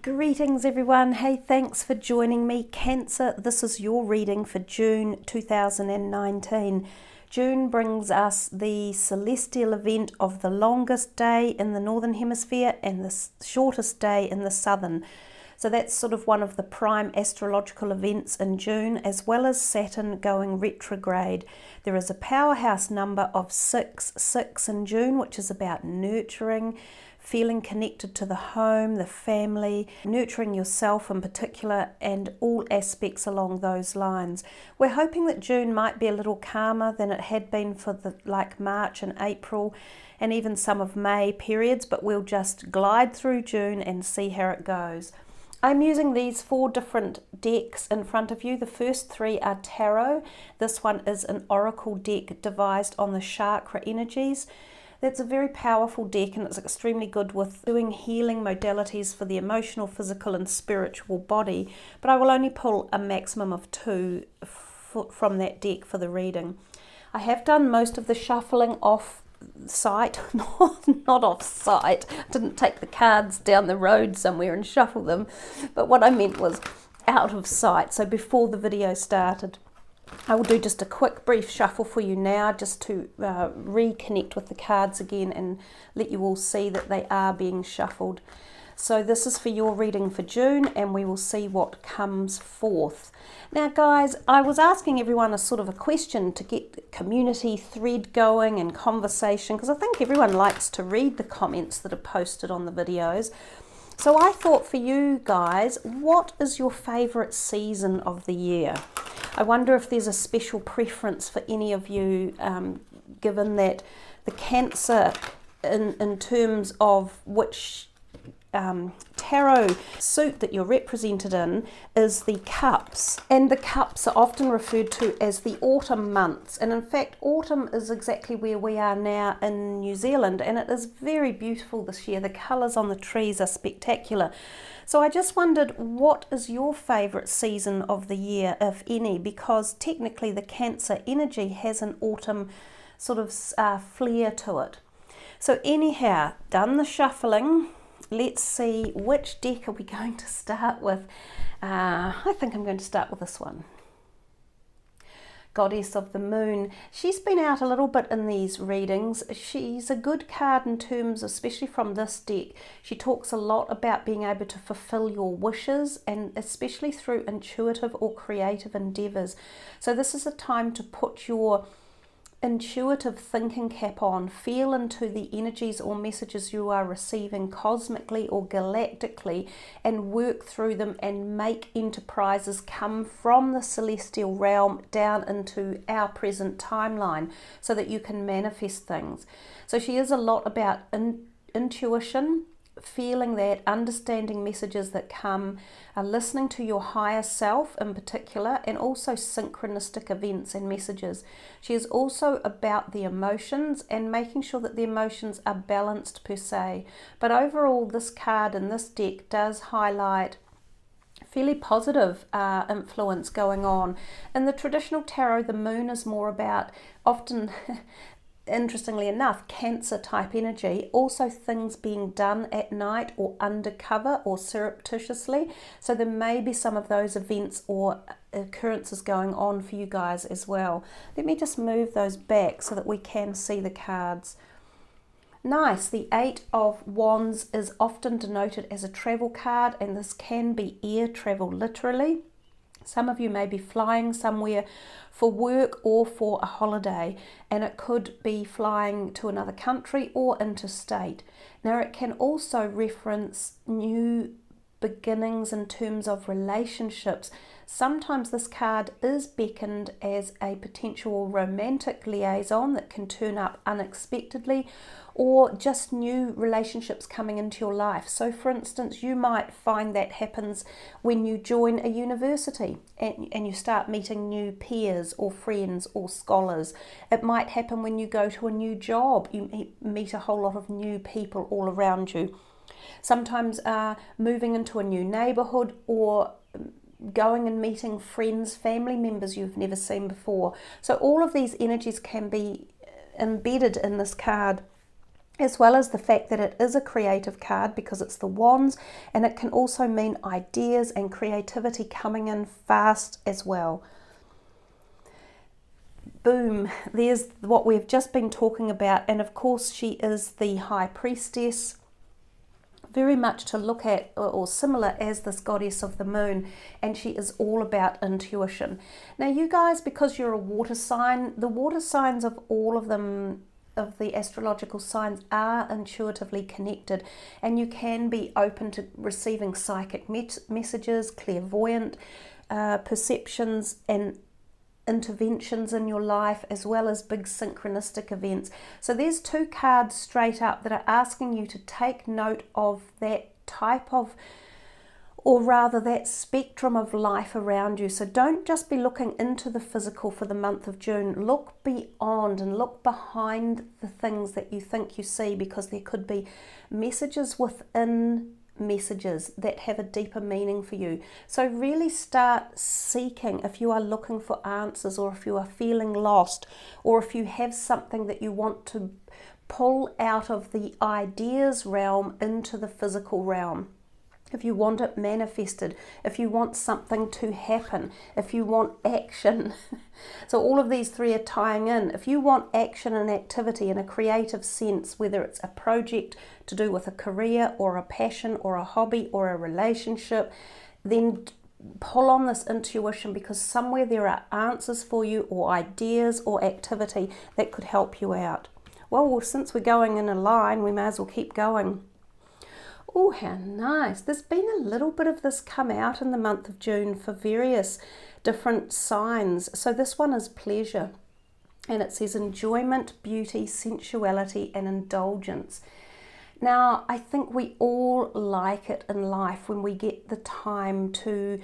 Greetings everyone. Hey, thanks for joining me. Cancer, this is your reading for June 2019. June brings us the celestial event of the longest day in the northern hemisphere and the shortest day in the southern. So that's sort of one of the prime astrological events in June, as well as Saturn going retrograde. There is a powerhouse number of 6 in June, which is about nurturing, feeling connected to the home, the family, nurturing yourself in particular, and all aspects along those lines. We're hoping that June might be a little calmer than it had been for the March and April and even some of May periods, but we'll just glide through June and see how it goes. I'm using these 4 different decks in front of you. The first 3 are tarot. This one is an oracle deck devised on the chakra energies. That's a very powerful deck, and it's extremely good with doing healing modalities for the emotional, physical and spiritual body, but I will only pull a maximum of 2 from that deck for the reading. I have done most of the shuffling off site, not off site. I didn't take the cards down the road somewhere and shuffle them, but what I meant was out of sight, so before the video started. I will do just a quick brief shuffle for you now, just to reconnect with the cards again and let you all see that they are being shuffled. So this is for your reading for June, and we will see what comes forth. Now guys, I was asking everyone a sort of a question to get the community thread going and conversation, because I think everyone likes to read the comments that are posted on the videos. So I thought for you guys, what is your favourite season of the year? I wonder if there's a special preference for any of you, given that the Cancer, in terms of which tarot suit that you're represented in, is the Cups, and the Cups are often referred to as the autumn months, and in fact autumn is exactly where we are now in New Zealand, and it is very beautiful this year. The colours on the trees are spectacular. So I just wondered, what is your favourite season of the year, if any, because technically the Cancer energy has an autumn sort of flair to it. So anyhow, done the shuffling. Let's see, which deck are we going to start with? I think I'm going to start with this one. Goddess of the Moon. She's been out a little bit in these readings. She's a good card in terms, especially from this deck. She talks a lot about being able to fulfill your wishes, and especially through intuitive or creative endeavours. So this is a time to put your intuitive thinking cap on, feel into the energies or messages you are receiving cosmically or galactically, and work through them and make enterprises come from the celestial realm down into our present timeline so that you can manifest things. So she is a lot about intuition, feeling that, understanding messages that come, listening to your higher self in particular, and also synchronistic events and messages. She is also about the emotions and making sure that the emotions are balanced per se. But overall, this card in this deck does highlight fairly positive influence going on. In the traditional tarot, the moon is more about, often interestingly enough, Cancer type energy, also things being done at night or undercover or surreptitiously. So there may be some of those events or occurrences going on for you guys as well. Let me just move those back so that we can see the cards. Nice, the 8 of Wands is often denoted as a travel card, and this can be air travel literally. Some of you may be flying somewhere for work or for a holiday, and it could be flying to another country or interstate. Now it can also reference new beginnings in terms of relationships. Sometimes this card is beckoned as a potential romantic liaison that can turn up unexpectedly, or just new relationships coming into your life. So for instance, you might find that happens when you join a university and you start meeting new peers or friends or scholars. It might happen when you go to a new job. You meet a whole lot of new people all around you. Sometimes moving into a new neighborhood, or going and meeting friends, family members you've never seen before. So all of these energies can be embedded in this card. as well as the fact that it is a creative card because it's the wands, and it can also mean ideas and creativity coming in fast as well. Boom, there's what we've just been talking about, and of course she is the High Priestess, very much to look at or similar as this goddess of the moon, and she is all about intuition. Now you guys, because you're a water sign, the water signs of all of them, of the astrological signs, are intuitively connected, and you can be open to receiving psychic messages, clairvoyant perceptions and interventions in your life, as well as big synchronistic events. So there's two cards straight up that are asking you to take note of that type of, or rather that spectrum of life around you. So don't just be looking into the physical for the month of June. Look beyond and look behind the things that you think you see, because there could be messages within messages that have a deeper meaning for you. So really start seeking if you are looking for answers, or if you are feeling lost, or if you have something that you want to pull out of the ideas realm into the physical realm. If you want it manifested, if you want something to happen, if you want action. So all of these three are tying in. If you want action and activity in a creative sense, whether it's a project to do with a career or a passion or a hobby or a relationship, then pull on this intuition, because somewhere there are answers for you, or ideas or activity that could help you out. Well, since we're going in a line, we may as well keep going. Oh, how nice. There's been a little bit of this come out in the month of June for various different signs. So this one is pleasure, and it says enjoyment, beauty, sensuality, and indulgence. Now, I think we all like it in life when we get the time to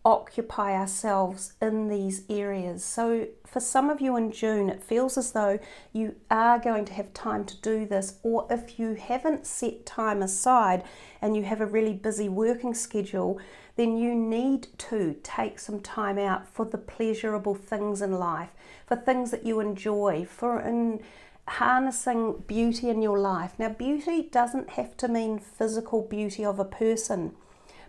occupy ourselves in these areas. So for some of you in June, it feels as though you are going to have time to do this, or if you haven't set time aside and you have a really busy working schedule, then you need to take some time out for the pleasurable things in life, for things that you enjoy, for harnessing beauty in your life. Now, beauty doesn't have to mean physical beauty of a person.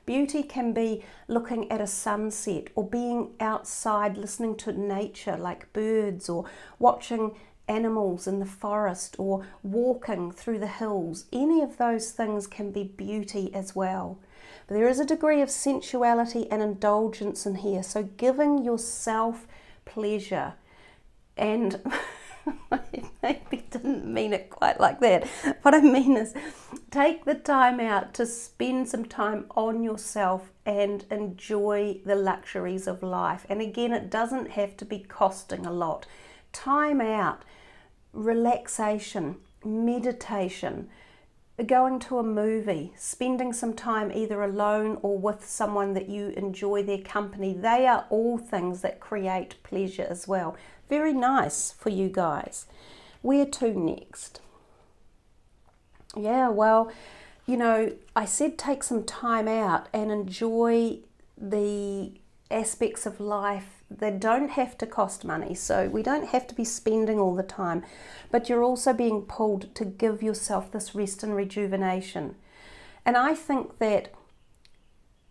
Beauty can be looking at a sunset, or being outside listening to nature like birds, or watching animals in the forest, or walking through the hills. Any of those things can be beauty as well. But there is a degree of sensuality and indulgence in here. So giving yourself pleasure, and I maybe didn't mean it quite like that. What I mean is, take the time out to spend some time on yourself and enjoy the luxuries of life. And again, it doesn't have to be costing a lot. Time out, relaxation, meditation, going to a movie, spending some time either alone or with someone that you enjoy their company. They are all things that create pleasure as well. Very nice for you guys. Where to next? Yeah, well, you know, I said take some time out and enjoy the aspects of life that don't have to cost money. So we don't have to be spending all the time, but you're also being pulled to give yourself this rest and rejuvenation. And I think that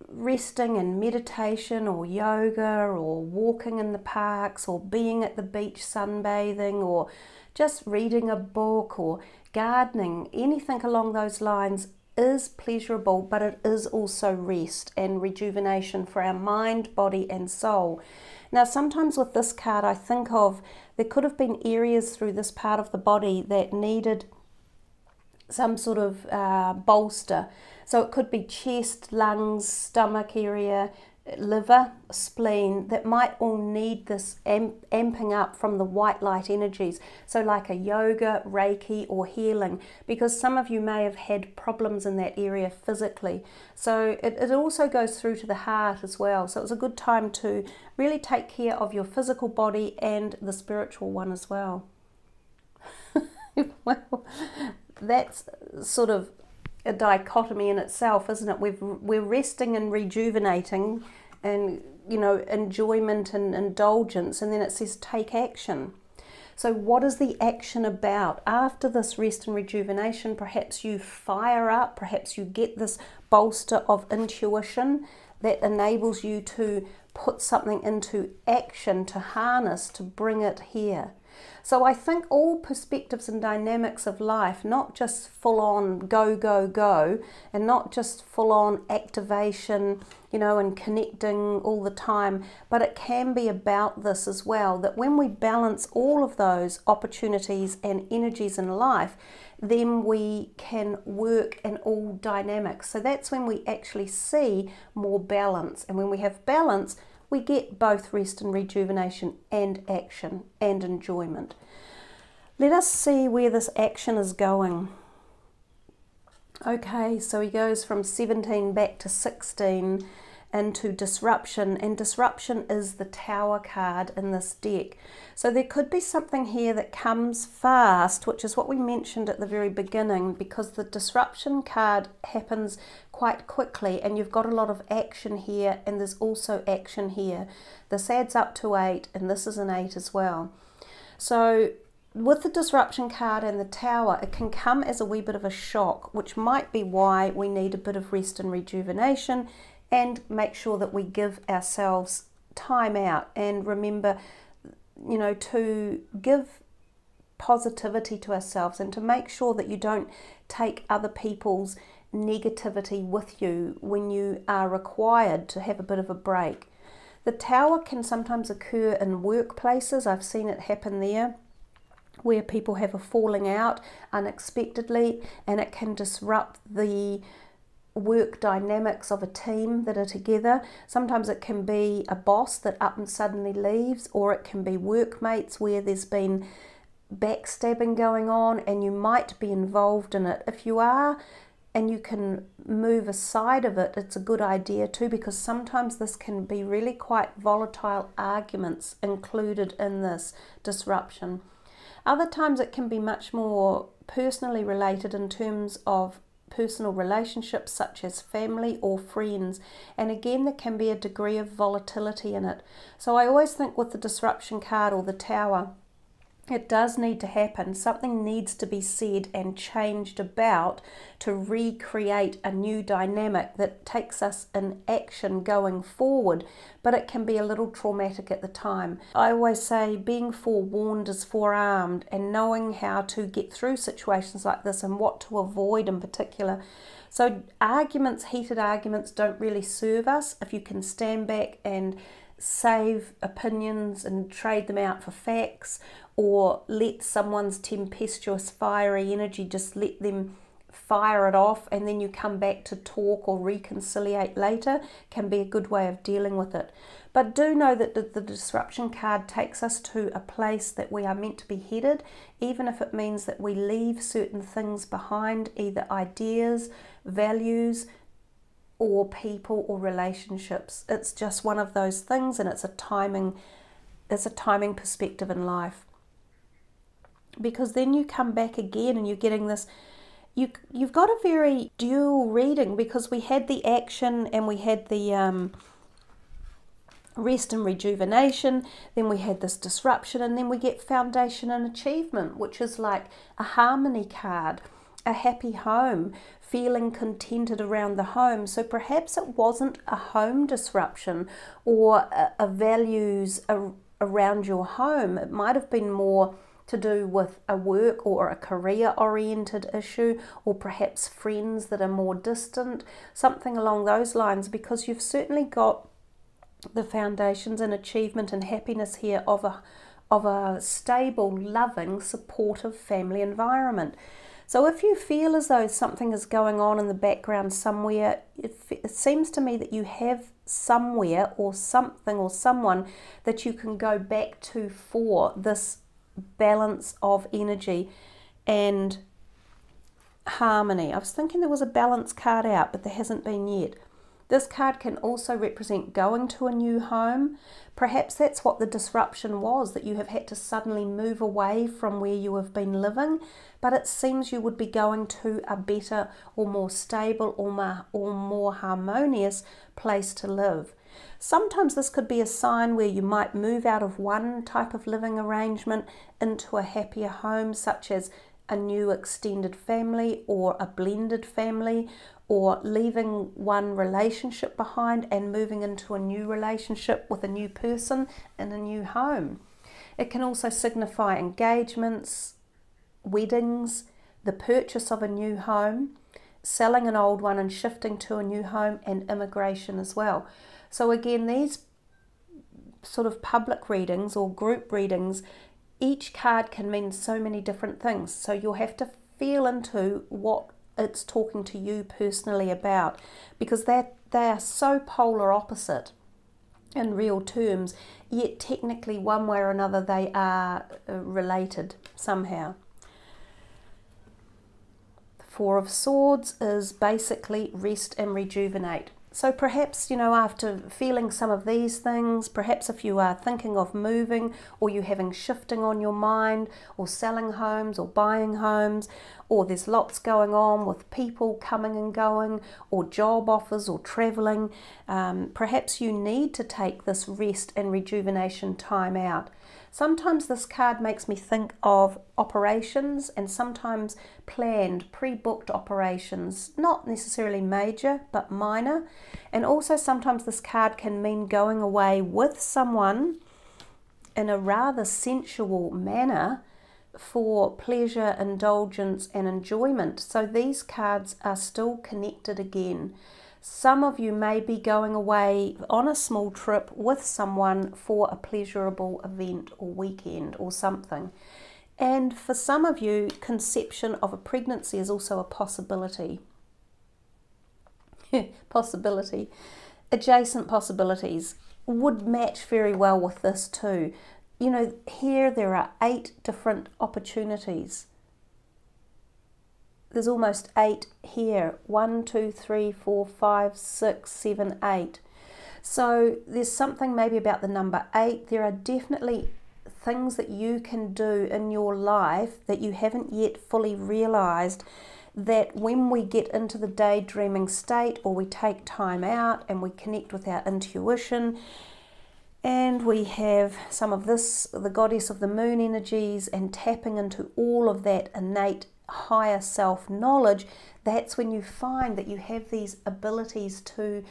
resting and meditation, or yoga, or walking in the parks, or being at the beach sunbathing, or just reading a book, or gardening, anything along those lines is pleasurable, but it is also rest and rejuvenation for our mind, body and soul. Now, sometimes with this card, I think of there could have been areas through this part of the body that needed some sort of bolster. So it could be chest, lungs, stomach area, liver, spleen, that might all need this amping up from the white light energies. So like a yoga, Reiki or healing, because some of you may have had problems in that area physically. So it also goes through to the heart as well. So it's a good time to really take care of your physical body and the spiritual one as well. Well, that's sort of a dichotomy in itself, isn't it? We're resting and rejuvenating, and you know, enjoyment and indulgence, and then it says take action. So what is the action about? After this rest and rejuvenation, perhaps you fire up, perhaps you get this bolster of intuition that enables you to put something into action, to harness, to bring it here. So I think all perspectives and dynamics of life, not just full on go, go, go, and not just full on activation, you know, and connecting all the time, but it can be about this as well, that when we balance all of those opportunities and energies in life, then we can work in all dynamics. So that's when we actually see more balance. And when we have balance, we get both rest and rejuvenation and action and enjoyment. Let us see where this action is going. Okay, so he goes from 17 back to 16 into disruption, and disruption is the Tower card in this deck. So there could be something here that comes fast, which is what we mentioned at the very beginning, because the disruption card happens quite quickly and you've got a lot of action here, and there's also action here. This adds up to 8 and this is an 8 as well. So with the disruption card and the Tower, it can come as a wee bit of a shock, which might be why we need a bit of rest and rejuvenation, and make sure that we give ourselves time out and remember, you know, to give positivity to ourselves and to make sure that you don't take other people's negativity with you when you are required to have a bit of a break. The Tower can sometimes occur in workplaces. I've seen it happen there, where people have a falling out unexpectedly, and it can disrupt the work dynamics of a team that are together. Sometimes it can be a boss that up and suddenly leaves, or it can be workmates where there's been backstabbing going on and you might be involved in it. If you are and you can move aside of it, it's a good idea too, because sometimes this can be really quite volatile arguments included in this disruption. Other times it can be much more personally related in terms of personal relationships such as family or friends, and again there can be a degree of volatility in it. So I always think with the disruption card or the Tower, it does need to happen. Something needs to be said and changed about to recreate a new dynamic that takes us in action going forward, but it can be a little traumatic at the time. I always say being forewarned is forearmed, and knowing how to get through situations like this and what to avoid in particular. So arguments, heated arguments, don't really serve us if you can stand back and save opinions and trade them out for facts, or let someone's tempestuous fiery energy, just let them fire it off and then you come back to talk or reconciliate later, can be a good way of dealing with it. But do know that the disruption card takes us to a place that we are meant to be headed, even if it means that we leave certain things behind, either ideas, values, or people or relationships. It's just one of those things, and it's a timing perspective in life. Because then you come back again and you're getting this, you've got a very dual reading, because we had the action and we had the rest and rejuvenation, then we had this disruption, and then we get foundation and achievement, which is like a harmony card, a happy home, feeling contented around the home. So perhaps it wasn't a home disruption or a values around your home. It might have been more to do with a work or a career oriented issue, or perhaps friends that are more distant, something along those lines, because you've certainly got the foundations and achievement and happiness here of a stable, loving, supportive family environment. So if you feel as though something is going on in the background somewhere, it seems to me that you have somewhere or something or someone that you can go back to for this balance of energy and harmony. I was thinking there was a balance card out, but there hasn't been yet. This card can also represent going to a new home. Perhaps that's what the disruption was, that you have had to suddenly move away from where you have been living, but it seems you would be going to a better or more stable or more harmonious place to live. Sometimes this could be a sign where you might move out of one type of living arrangement into a happier home, such as a new extended family or a blended family, or leaving one relationship behind and moving into a new relationship with a new person in a new home. It can also signify engagements, weddings, the purchase of a new home, selling an old one and shifting to a new home, and immigration as well. So again, these sort of public readings or group readings, each card can mean so many different things. So you'll have to feel into what it's talking to you personally about, because they are so polar opposite in real terms, yet technically one way or another they are related somehow. The Four of Swords is basically rest and rejuvenate. So perhaps, you know, after feeling some of these things, perhaps if you are thinking of moving, or you having shifting on your mind, or selling homes or buying homes, or there's lots going on with people coming and going, or job offers or traveling, perhaps you need to take this rest and rejuvenation time out. Sometimes this card makes me think of operations, and sometimes planned, pre-booked operations, not necessarily major, but minor. And also sometimes this card can mean going away with someone in a rather sensual manner for pleasure, indulgence, and enjoyment. So these cards are still connected again. Some of you may be going away on a small trip with someone for a pleasurable event or weekend or something. And for some of you, conception of a pregnancy is also a possibility. Possibility. Adjacent possibilities would match very well with this too. You know, here there are 8 different opportunities. There's almost 8 here. 1, 2, 3, 4, 5, 6, 7, 8. So there's something maybe about the number 8. There are definitely things that you can do in your life that you haven't yet fully realized, that when we get into the daydreaming state, or we take time out and we connect with our intuition, and we have some of this, the goddess of the moon energies, and tapping into all of that innate higher self knowledge, that's when you find that you have these abilities to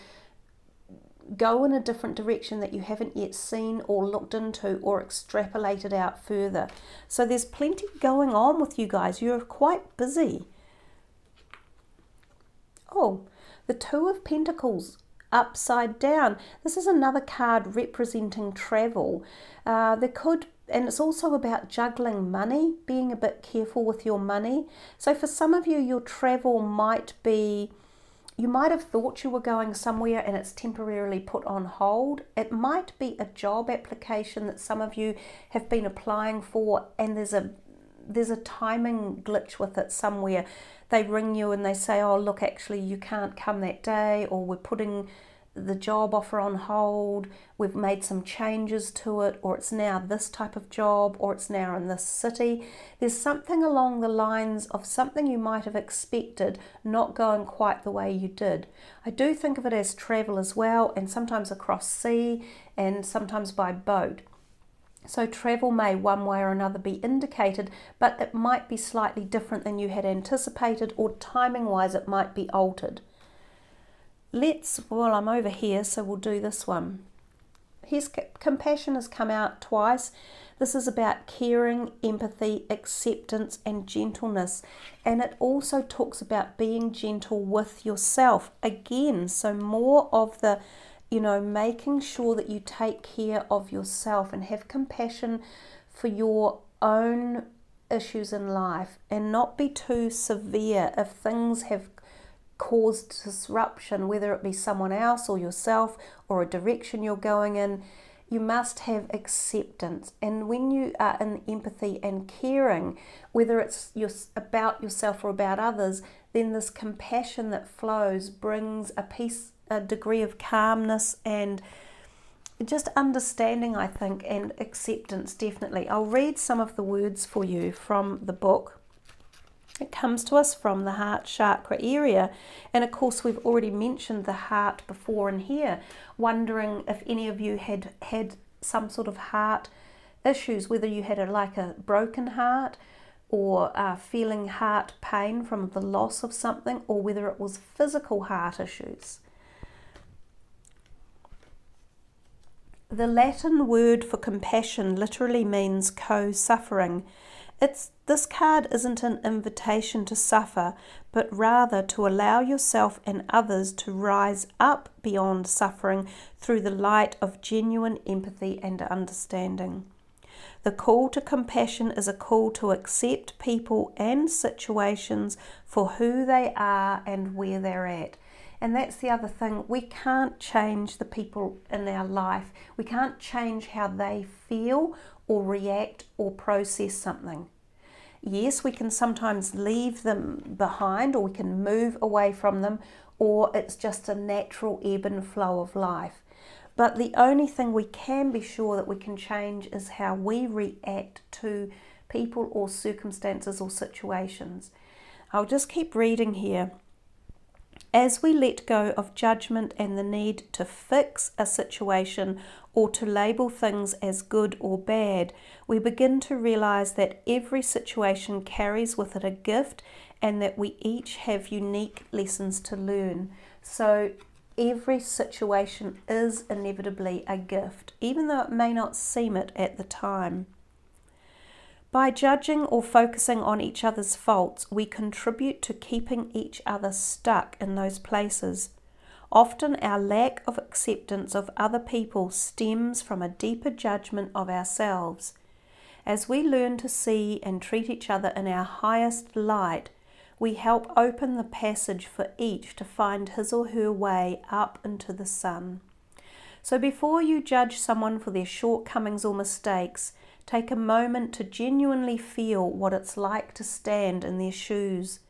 go in a different direction that you haven't yet seen or looked into or extrapolated out further. So there's plenty going on with you guys. You're quite busy. Oh, the Two of Pentacles upside down. This is another card representing travel. And it's also about juggling money, being a bit careful with your money. So for some of you, your travel might be, you might have thought you were going somewhere and it's temporarily put on hold. It might be a job application that some of you have been applying for, and there's a timing glitch with it somewhere. They ring you and they say, oh look, actually you can't come that day, or we're putting the job offer on hold, we've made some changes to it, or it's now this type of job, or it's now in this city. There's something along the lines of something you might have expected not going quite the way you did. I do think of it as travel as well, and sometimes across sea and sometimes by boat. So travel may one way or another be indicated, but it might be slightly different than you had anticipated, or timing wise it might be altered. Well, I'm over here, so we'll do this one. Here's compassion has come out twice. This is about caring, empathy, acceptance, and gentleness. And it also talks about being gentle with yourself. Again, so more of the, you know, making sure that you take care of yourself and have compassion for your own issues in life, and not be too severe if things have caused disruption, whether it be someone else or yourself or a direction you're going in. You must have acceptance, and when you are in empathy and caring, whether it's about yourself or about others, then this compassion that flows brings a peace a degree of calmness and just understanding, I think, and acceptance, definitely. I'll read some of the words for you from the book. It comes to us from the heart chakra area, and of course we've already mentioned the heart before in here, wondering if any of you had some sort of heart issues, whether you had like a broken heart or feeling heart pain from the loss of something, or whether it was physical heart issues. The Latin word for compassion literally means co-suffering. This card isn't an invitation to suffer, but rather to allow yourself and others to rise up beyond suffering through the light of genuine empathy and understanding. The call to compassion is a call to accept people and situations for who they are and where they're at. And that's the other thing. We can't change the people in our life. We can't change how they feel or react or process something. Yes, we can sometimes leave them behind, or we can move away from them, or it's just a natural ebb and flow of life. But the only thing we can be sure that we can change is how we react to people or circumstances or situations. I'll just keep reading here. As we let go of judgment and the need to fix a situation or to label things as good or bad, we begin to realize that every situation carries with it a gift and that we each have unique lessons to learn. So every situation is inevitably a gift, even though it may not seem it at the time. By judging or focusing on each other's faults, we contribute to keeping each other stuck in those places. Often our lack of acceptance of other people stems from a deeper judgment of ourselves. As we learn to see and treat each other in our highest light, we help open the passage for each to find his or her way up into the sun. So before you judge someone for their shortcomings or mistakes, take a moment to genuinely feel what it's like to stand in their shoes.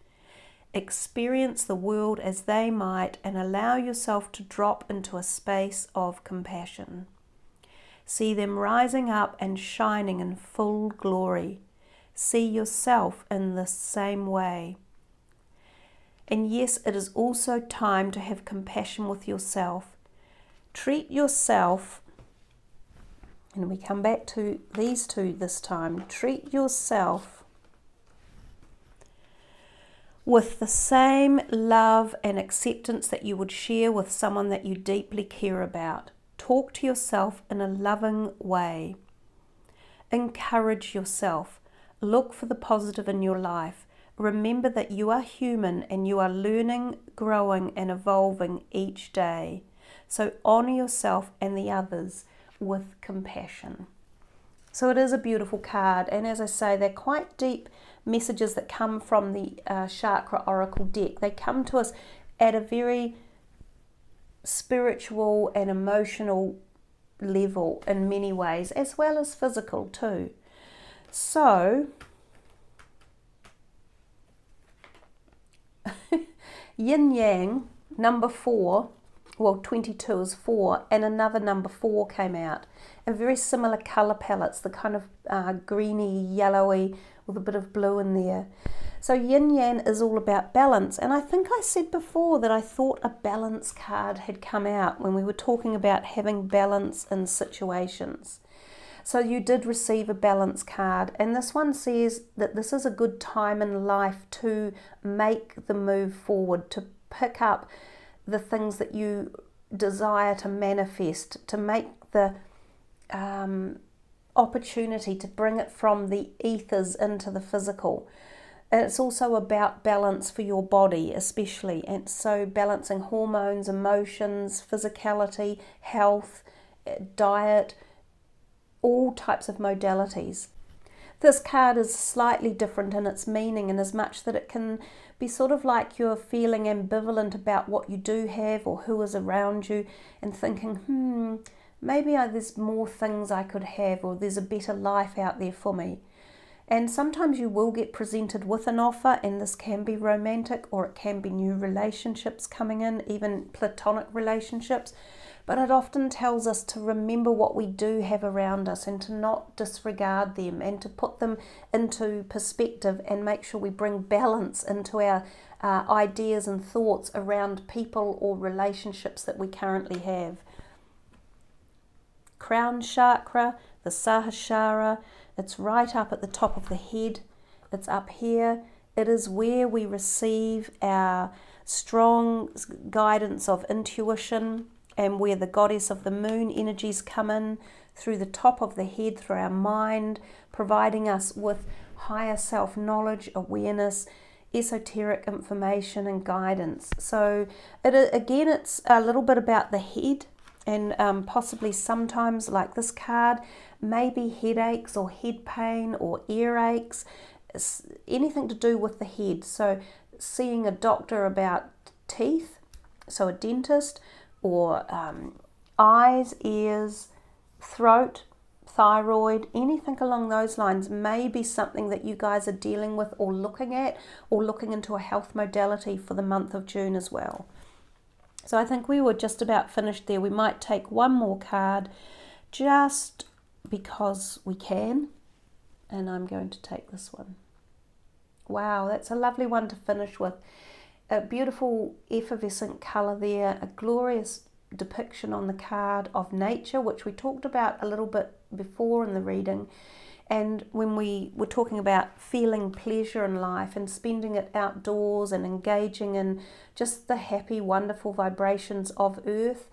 Experience the world as they might and allow yourself to drop into a space of compassion. See them rising up and shining in full glory. See yourself in the same way. And yes, it is also time to have compassion with yourself. Treat yourself, and we come back to these two this time, treat yourself with the same love and acceptance that you would share with someone that you deeply care about. Talk to yourself in a loving way. Encourage yourself. Look for the positive in your life. Remember that you are human and you are learning, growing and evolving each day. So honor yourself and the others with compassion. So it is a beautiful card, and as I say, they're quite deep messages that come from the Chakra Oracle deck. They come to us at a very spiritual and emotional level in many ways, as well as physical too. So yin yang number 4, well 22 is 4, and another number 4 came out, and very similar color palettes, the kind of greeny yellowy with a bit of blue in there. So yin yang is all about balance, and I think I said before that I thought a balance card had come out when we were talking about having balance in situations. So you did receive a balance card, and this one says that this is a good time in life to make the move forward, to pick up the things that you desire to manifest, to make the opportunity to bring it from the ethers into the physical. And it's also about balance for your body especially, and so balancing hormones, emotions, physicality, health, diet, all types of modalities. This card is slightly different in its meaning in as much that it can be sort of like you're feeling ambivalent about what you do have or who is around you, and thinking, maybe there's more things I could have, or there's a better life out there for me. And sometimes you will get presented with an offer, and this can be romantic, or it can be new relationships coming in, even platonic relationships. But it often tells us to remember what we do have around us and to not disregard them, and to put them into perspective and make sure we bring balance into our ideas and thoughts around people or relationships that we currently have. Crown chakra, the Sahasrara, it's right up at the top of the head. It's up here. It is where we receive our strong guidance of intuition, and where the goddess of the moon energies come in through the top of the head, through our mind, providing us with higher self-knowledge, awareness, esoteric information and guidance. So again, it's a little bit about the head, and possibly sometimes, like this card, maybe headaches or head pain or earaches, anything to do with the head. So seeing a doctor about teeth, so a dentist, or eyes, ears, throat, thyroid, anything along those lines may be something that you guys are dealing with or looking at, or looking into a health modality for the month of June as well. So I think we were just about finished there. We might take one more card just because we can, and I'm going to take this one. Wow, that's a lovely one to finish with. A beautiful effervescent colour there, a glorious depiction on the card of nature, which we talked about a little bit before in the reading. And when we were talking about feeling pleasure in life and spending it outdoors and engaging in just the happy, wonderful vibrations of earth,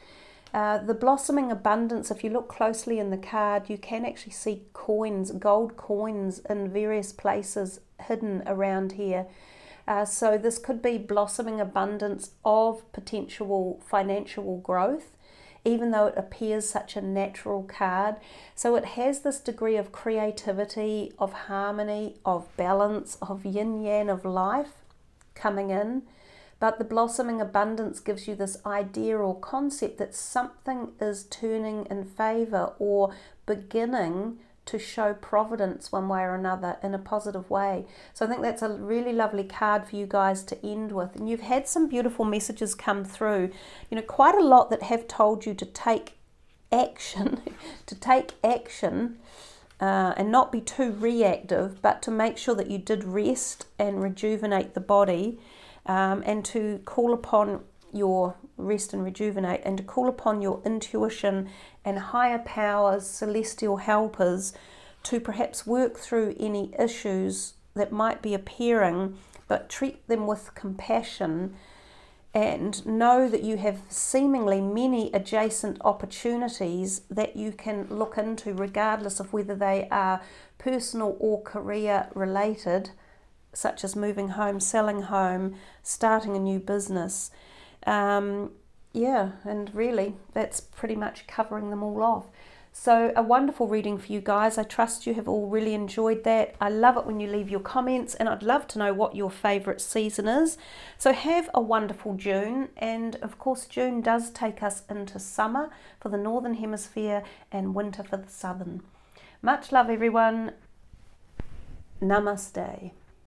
the blossoming abundance, if you look closely in the card, you can actually see coins, gold coins in various places hidden around here. So this could be blossoming abundance of potential financial growth, even though it appears such a natural card. So it has this degree of creativity, of harmony, of balance, of yin-yang of life coming in. But the blossoming abundance gives you this idea or concept that something is turning in favour or beginning to show providence one way or another in a positive way. So I think that's a really lovely card for you guys to end with. And you've had some beautiful messages come through, you know, quite a lot that have told you to take action, and not be too reactive, but to make sure that you did rest and rejuvenate the body, and to call upon your rest and rejuvenate, and to call upon your intuition and higher powers, celestial helpers, to perhaps work through any issues that might be appearing, but treat them with compassion, and know that you have seemingly many adjacent opportunities that you can look into, regardless of whether they are personal or career related, such as moving home, selling home, starting a new business. Yeah, and really that's pretty much covering them all off. So a wonderful reading for you guys. I trust you have all really enjoyed that. I love it when you leave your comments, and I'd love to know what your favourite season is. So have a wonderful June, and of course June does take us into summer for the Northern Hemisphere and winter for the Southern. Much love everyone. Namaste.